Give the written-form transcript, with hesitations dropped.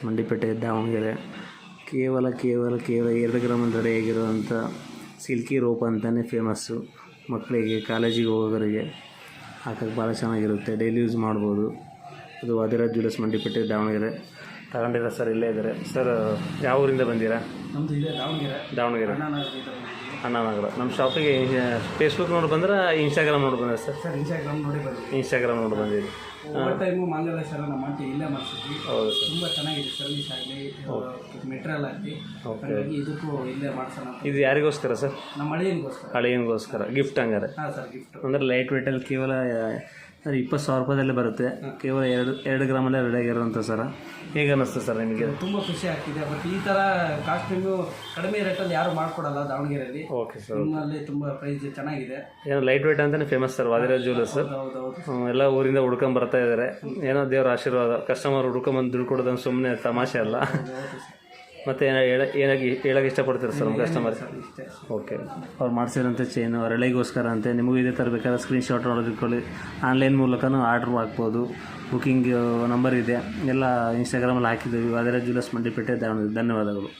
ಮಂಡಿಪೇಟೆ ದಾವಣಗೆರೆ. ಕೇವಲ 2 ಗ್ರಾಮಲ್ಲಿ ರೆಡಿಯಾಗಿರುವಂಥ silky rope ಅಂತಲೇ famous. ಮಕ್ಕಳಿಗೆ, ಕಾಲೇಜಿಗೆ ಹೋಗೋರಿಗೆ ಹಾಕೋಕ್ಕೆ ಭಾಳ ಚೆನ್ನಾಗಿರುತ್ತೆ. ಡೈಲಿ ಯೂಸ್ ಮಾಡ್ಬೋದು. ಅದು ವಾದಿರಾಜ್ ಜ್ಯುವೆಲ್ಲರ್ಸ್ ಮಂಡಿಪೇಟೆ ದಾವಣಗೆರೆ. ತಗೊಂಡಿರ ಸರ್, ಇಲ್ಲೇ ಇದ್ದಾರೆ ಸರ್. ಯಾವ ಊರಿಂದ ಬಂದಿರಾ? ನಮ್ಮದು ಇದೆ ದಾವಣಗೆರೆ ಅಣ್ಣಾನಗರ. ನಮ್ಮ ಶಾಪಿಗೆ ಫೇಸ್ಬುಕ್ ನೋಡಿ ಬಂದ್ರೆ ಇನ್ಸ್ಟಾಗ್ರಾಮ್ ನೋಡಿ ಬಂದ್ರೆ ಸರ್? ಇನ್ಸ್ಟಾಗ್ರಾಮ್ ನೋಡಿ ಬಂದಿದ್ದೀವಿ. ಇನ್ಸ್ಟಾಗ್ರಾಮ್ ನೋಡಿ ಬಂದಿದ್ದೀವಿ. ಟೈಮು ಮಾಂಗಲ್ಯೇಶ್ವರ ನಮ್ಮ ಆಂಟಿ ಇಲ್ಲೇ ಮಾಡಿಸಿದ್ವಿ. ಹೌದು ಸರ್. ತುಂಬ ಚೆನ್ನಾಗಿದೆ ಸರ್ವಿಸ್ ಆಗಲಿ, ಮೆಟೀರಿಯಲ್ ಆಗಲಿ. ಹಾಗಾಗಿ ಇದಕ್ಕೂ ಇಲ್ಲೇ ಮಾಡಿಸೋಣ. ಇದು ಯಾರಿಗೋಸ್ಕರ ಸರ್? ನಮ್ಮ ಅಳಿಯನಿಗೋಸ್ಕರ ಗಿಫ್ಟ್ ಹಂಗಾರೆ? ಹಾಂ ಸರ್, ಗಿಫ್ಟ್ ಅಂದರೆ ಲೈಟ್ ವೇಟಲ್ಲಿ ಕೇವಲ 20,000 ರೂಪಾಯಿದಲ್ಲೇ ಬರುತ್ತೆ. ಕೇವಲ 2 ಗ್ರಾಮಲ್ಲೇ ರೆಡಿಯಾಗಿರುವಂಥ ಸರ. ಹೇಗೆ ಅನ್ನಿಸ್ತು ಸರ್ ನಿಮಗೆ? ತುಂಬ ಖುಷಿ ಆಗ್ತಿದೆ. ಬಟ್ ಈ ಥರ ಕಾಸ್ಟ್ಯೂಮು ಕಡಿಮೆ ರೇಟಲ್ಲಿ ಯಾರು ಮಾಡ್ಕೊಡಲ್ಲ ದಾವಣಗೆರೆಯಲ್ಲಿ. Okay sir. ನಿಮ್ಮಲ್ಲಿ ತುಂಬ ಪ್ರೈಸ್ ಚೆನ್ನಾಗಿದೆ. ಏನೋ ಲೈಟ್ ವೇಟ್ ಅಂತಲೇ ಫೇಮಸ್ ಸರ್ ವಾದಿರಾಜ್ ಜ್ಯುವೆಲ್ಲರ್ಸ್. ಎಲ್ಲ ಊರಿಂದ ಹುಡ್ಕೊಂಡ್ ಬರ್ತಾ ಇದ್ದಾರೆ. ಏನೋ ದೇವ್ರ ಆಶೀರ್ವಾದ. ಕಸ್ಟಮರ್ ಹುಡ್ಕೊಂಬಂದು ದುಡ್ಡು ಕೊಡೋದಂಗೆ ಸುಮ್ಮನೆ ತಮಾಷೆ ಅಲ್ಲ. ಮತ್ತು ಹೇಳೋಕ್ಕೆ ಇಷ್ಟಪಡ್ತೀರಾ ಸರ್ ನಮ್ಮ ಕಸ್ಟಮರ್? ಓಕೆ. ಅವ್ರು ಮಾಡಿಸಿರೋಂಥ ಚೈನು ರಳೆಗೋಸ್ಕರ ಅಂತೆ. ನಿಮಗೂ ಇದೇ ಥರ ಬೇಕಾದ್ರೆ ಸ್ಕ್ರೀನ್ಶಾಟ್ ನೋಡೋದಿಟ್ಕೊಳ್ಳಿ. ಆನ್ಲೈನ್ ಮೂಲಕನೂ ಆರ್ಡ್ರ್ ಹಾಕ್ಬೋದು. ಬುಕ್ಕಿಂಗ್ ನಂಬರ್ ಇದೆ, ಎಲ್ಲ ಇನ್ಸ್ಟಾಗ್ರಾಮಲ್ಲಿ ಹಾಕಿದ್ದೀವಿ. ವಾದಿರಾಜ್ ಜ್ಯುವೆಲ್ಲರ್ಸ್ ಮಂಡಿಪೇಟೆ ದಾವಣಗೆರೆ. ಧನ್ಯವಾದಗಳು.